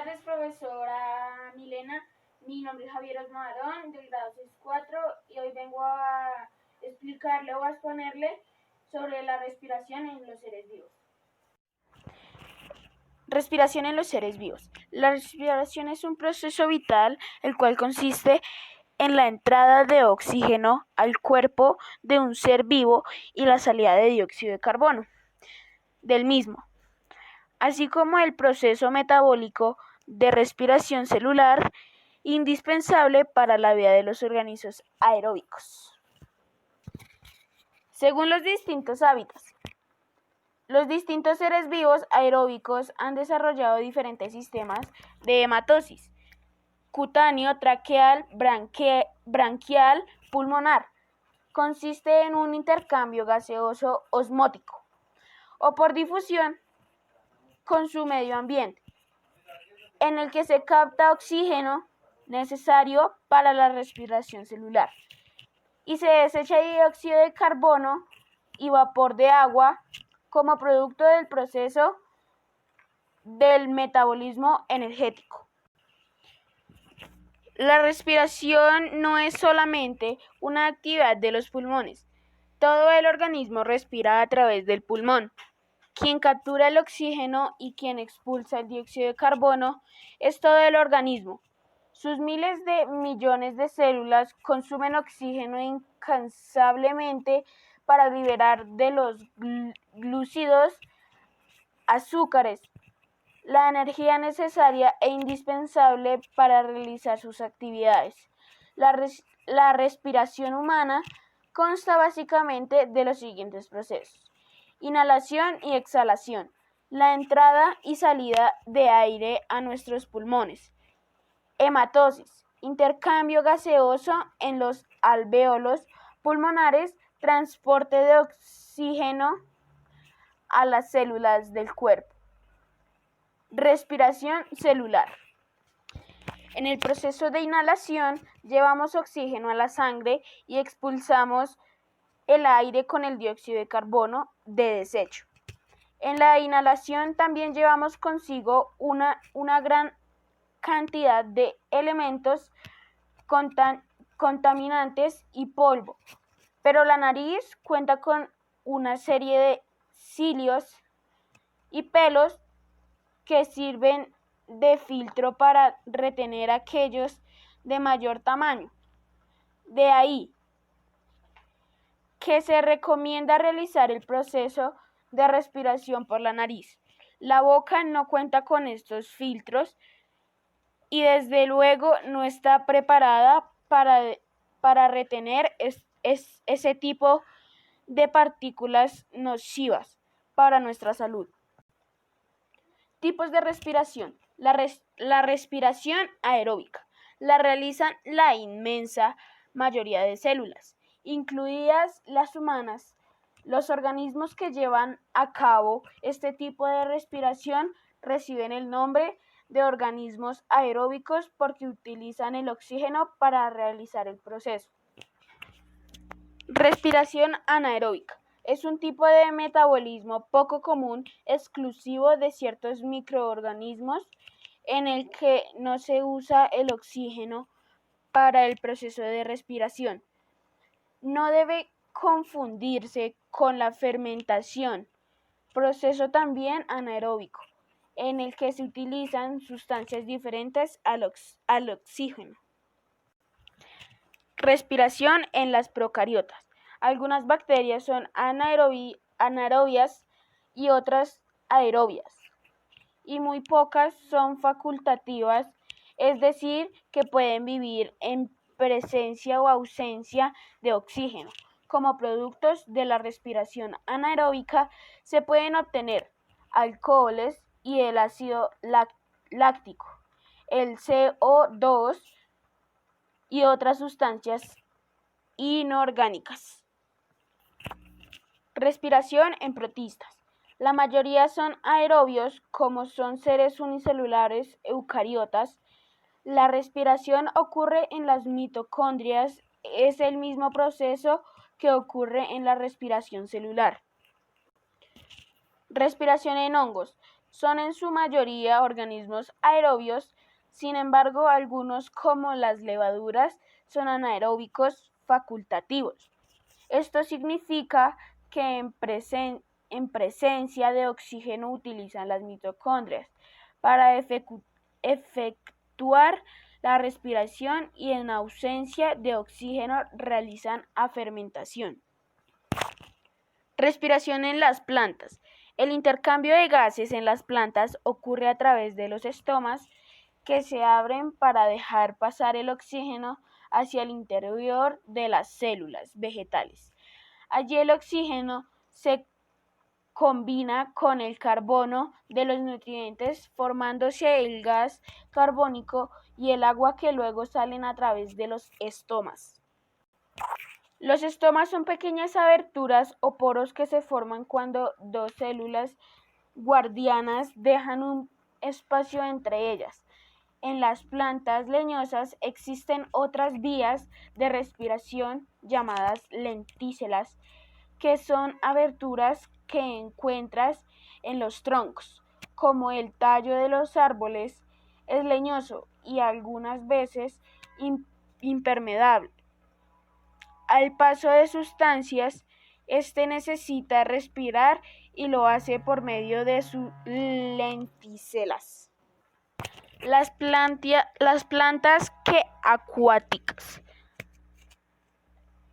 tardes, profesora Milena. Mi nombre es Javier Osmadarón, del grado 6-4, y hoy vengo a explicarle o a exponerle sobre la respiración en los seres vivos. Respiración en los seres vivos. La respiración es un proceso vital, el cual consiste en la entrada de oxígeno al cuerpo de un ser vivo y la salida de dióxido de carbono del mismo, así como el proceso metabólico de respiración celular indispensable para la vida de los organismos aeróbicos. Según los distintos hábitats, los distintos seres vivos aeróbicos han desarrollado diferentes sistemas de hematosis: cutáneo, traqueal, branquial, pulmonar. Consiste en un intercambio gaseoso osmótico o por difusión con su medio ambiente, en el que se capta oxígeno necesario para la respiración celular y se desecha dióxido de carbono y vapor de agua como producto del proceso del metabolismo energético. La respiración no es solamente una actividad de los pulmones. Todo el organismo respira a través del pulmón. Quien captura el oxígeno y quien expulsa el dióxido de carbono es todo el organismo. Sus miles de millones de células consumen oxígeno incansablemente para liberar de los glúcidos azúcares, la energía necesaria e indispensable para realizar sus actividades. La respiración humana consta básicamente de los siguientes procesos: inhalación y exhalación, la entrada y salida de aire a nuestros pulmones; hematosis, intercambio gaseoso en los alvéolos pulmonares; transporte de oxígeno a las células del cuerpo. Respiración celular. En el proceso de inhalación llevamos oxígeno a la sangre y expulsamos el aire con el dióxido de carbono de desecho. En la inhalación también llevamos consigo una gran cantidad de elementos contaminantes y polvo, pero la nariz cuenta con una serie de cilios y pelos que sirven de filtro para retener aquellos de mayor tamaño. De ahí que se recomienda realizar el proceso de respiración por la nariz. La boca no cuenta con estos filtros y desde luego no está preparada para retener ese tipo de partículas nocivas para nuestra salud. Tipos de respiración. La respiración aeróbica la realizan la inmensa mayoría de células, incluidas las humanas. Los organismos que llevan a cabo este tipo de respiración reciben el nombre de organismos aeróbicos porque utilizan el oxígeno para realizar el proceso. Respiración anaeróbica. Es un tipo de metabolismo poco común, exclusivo de ciertos microorganismos, en el que no se usa el oxígeno para el proceso de respiración. No debe confundirse con la fermentación, proceso también anaeróbico, en el que se utilizan sustancias diferentes al oxígeno. Respiración en las procariotas. Algunas bacterias son anaerobias y otras aerobias, y muy pocas son facultativas, es decir, que pueden vivir en presencia o ausencia de oxígeno. Como productos de la respiración anaeróbica se pueden obtener alcoholes y el ácido láctico, el CO2 y otras sustancias inorgánicas. Respiración en protistas. La mayoría son aerobios, como son seres unicelulares eucariotas. La respiración ocurre en las mitocondrias, es el mismo proceso que ocurre en la respiración celular. Respiración en hongos. Son en su mayoría organismos aerobios, sin embargo, algunos como las levaduras son anaeróbicos facultativos. Esto significa que en presencia de oxígeno utilizan las mitocondrias para efectuar la respiración y en ausencia de oxígeno realizan afermentación. Respiración en las plantas. El intercambio de gases en las plantas ocurre a través de los estomas que se abren para dejar pasar el oxígeno hacia el interior de las células vegetales. Allí el oxígeno se combina con el carbono de los nutrientes, formándose el gas carbónico y el agua que luego salen a través de los estomas. Los estomas son pequeñas aberturas o poros que se forman cuando dos células guardianas dejan un espacio entre ellas. En las plantas leñosas existen otras vías de respiración llamadas lenticelas, que son aberturas que encuentras en los troncos. Como el tallo de los árboles es leñoso y algunas veces impermeable al paso de sustancias, necesita respirar y lo hace por medio de sus lenticelas. Las plantas acuáticas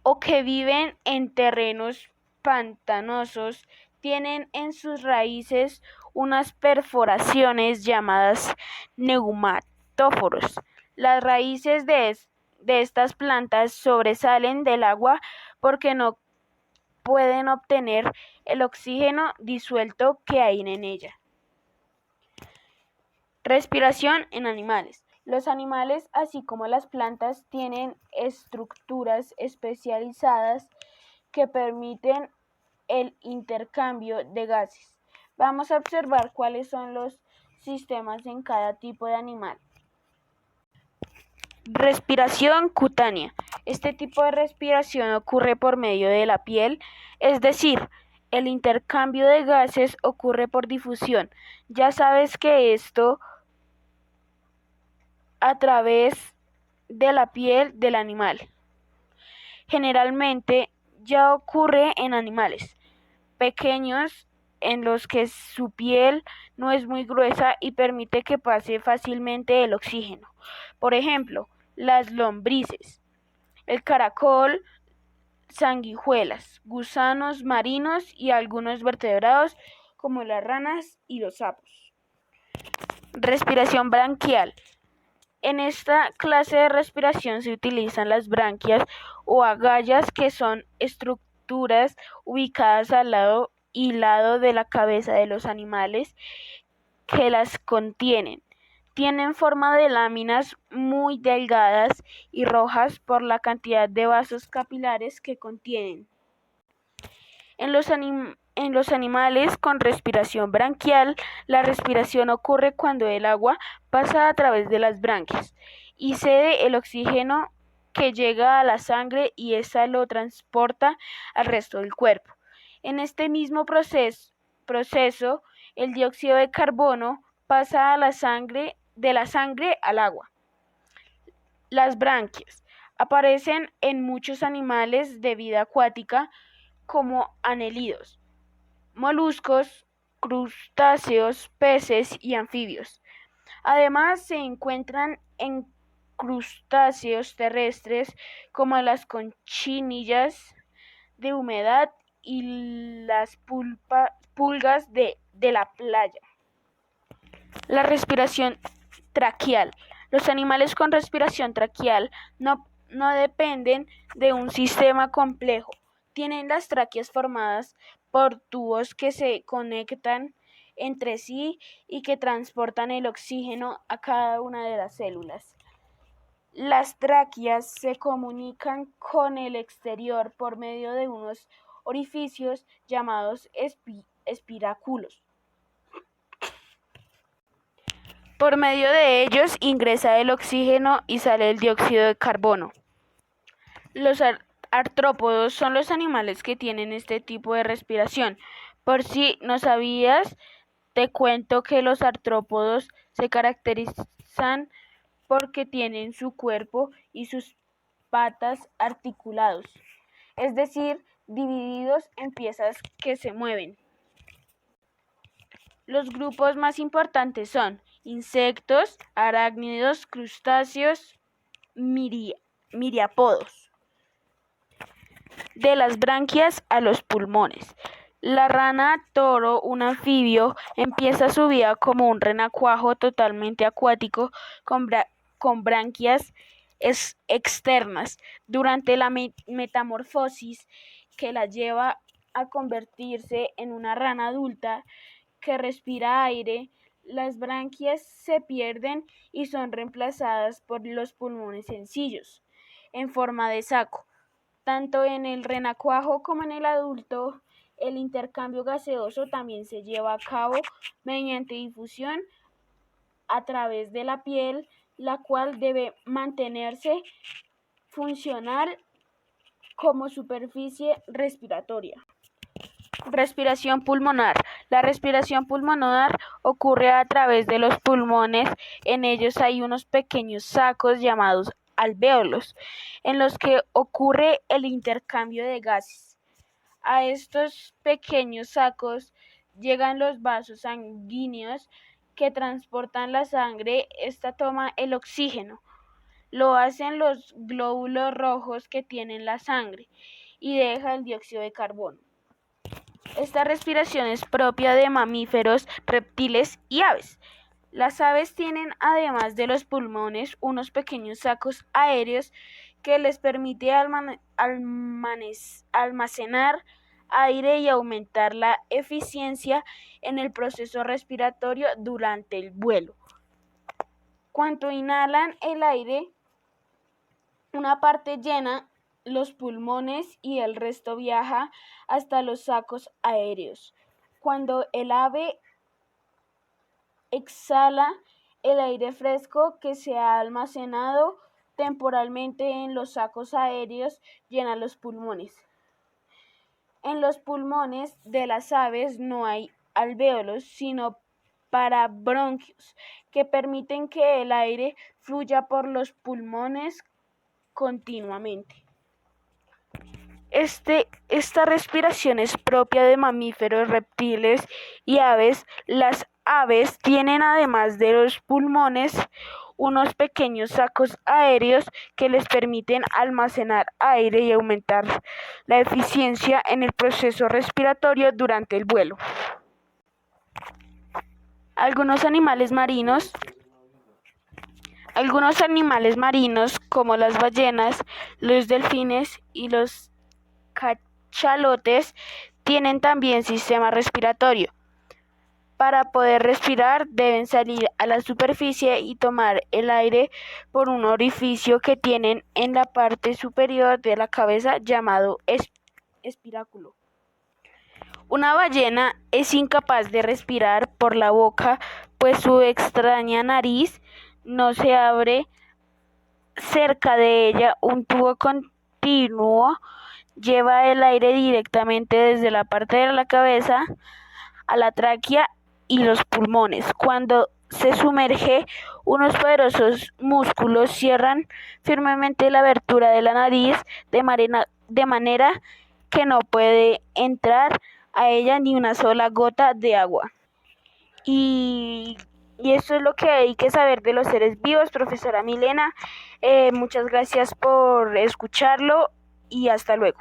o que viven en terrenos pantanosos tienen en sus raíces unas perforaciones llamadas neumatóforos. Las raíces de estas plantas sobresalen del agua porque no pueden obtener el oxígeno disuelto que hay en ella. Respiración en animales. Los animales, así como las plantas, tienen estructuras especializadas que permiten el intercambio de gases. Vamos a observar cuáles son los sistemas en cada tipo de animal. Respiración cutánea. Este tipo de respiración ocurre por medio de la piel, es decir, el intercambio de gases ocurre por difusión. Ya sabes que esto a través de la piel del animal. Generalmente ya ocurre en animales pequeños en los que su piel no es muy gruesa y permite que pase fácilmente el oxígeno. Por ejemplo, las lombrices, el caracol, sanguijuelas, gusanos marinos y algunos vertebrados como las ranas y los sapos. Respiración branquial. En esta clase de respiración se utilizan las branquias o agallas, que son estructuras ubicadas al lado y lado de la cabeza de los animales que las contienen. Tienen forma de láminas muy delgadas y rojas por la cantidad de vasos capilares que contienen. En los animales con respiración branquial, la respiración ocurre cuando el agua pasa a través de las branquias y cede el oxígeno que llega a la sangre y esa lo transporta al resto del cuerpo. En este mismo proceso, el dióxido de carbono pasa de la sangre al agua. Las branquias aparecen en muchos animales de vida acuática como anélidos, moluscos, crustáceos, peces y anfibios. Además, se encuentran en crustáceos terrestres como las cochinillas de humedad y las pulgas de la playa. La respiración traqueal. Los animales con respiración traqueal no dependen de un sistema complejo. Tienen las tráqueas formadas por tubos que se conectan entre sí y que transportan el oxígeno a cada una de las células. Las tráqueas se comunican con el exterior por medio de unos orificios llamados espiráculos. Por medio de ellos ingresa el oxígeno y sale el dióxido de carbono. Los artrópodos son los animales que tienen este tipo de respiración. Por si no sabías, Te cuento que los artrópodos se caracterizan porque tienen su cuerpo y sus patas articulados, es decir, divididos en piezas que se mueven. Los grupos más importantes son insectos, arácnidos, crustáceos, miriápodos. De las branquias a los pulmones. La rana toro, un anfibio, empieza su vida como un renacuajo totalmente acuático con branquias externas. Durante la metamorfosis que la lleva a convertirse en una rana adulta que respira aire, las branquias se pierden y son reemplazadas por los pulmones sencillos, en forma de saco. Tanto en el renacuajo como en el adulto, el intercambio gaseoso también se lleva a cabo mediante difusión a través de la piel, la cual debe mantenerse funcional como superficie respiratoria. Respiración pulmonar. La respiración pulmonar ocurre a través de los pulmones. En ellos hay unos pequeños sacos llamados alvéolos, en los que ocurre el intercambio de gases. A estos pequeños sacos llegan los vasos sanguíneos que transportan la sangre. Esta toma el oxígeno. Lo hacen los glóbulos rojos que tienen la sangre y deja el dióxido de carbono. Esta respiración es propia de mamíferos, reptiles y aves. Las aves tienen, además de los pulmones, unos pequeños sacos aéreos que les permite almacenar aire y aumentar la eficiencia en el proceso respiratorio durante el vuelo. Cuando inhalan el aire, una parte llena los pulmones y el resto viaja hasta los sacos aéreos. Cuando el ave exhala, el aire fresco que se ha almacenado temporalmente en los sacos aéreos llena los pulmones. En los pulmones de las aves no hay alvéolos, sino parabronquios, que permiten que el aire fluya por los pulmones continuamente. Esta respiración es propia de mamíferos, reptiles y aves. Las aves tienen, además de los pulmones, unos pequeños sacos aéreos que les permiten almacenar aire y aumentar la eficiencia en el proceso respiratorio durante el vuelo. Algunos animales marinos, como las ballenas, los delfines y los cachalotes, tienen también sistema respiratorio. Para poder respirar deben salir a la superficie y tomar el aire por un orificio que tienen en la parte superior de la cabeza llamado espiráculo. Una ballena es incapaz de respirar por la boca, pues su extraña nariz no se abre. Cerca de ella, un tubo continuo lleva el aire directamente desde la parte de la cabeza a la tráquea y los pulmones. Cuando se sumerge, unos poderosos músculos cierran firmemente la abertura de la nariz de manera que no puede entrar a ella ni una sola gota de agua. Y eso es lo que hay que saber de los seres vivos, profesora Milena. Muchas gracias por escucharlo y hasta luego.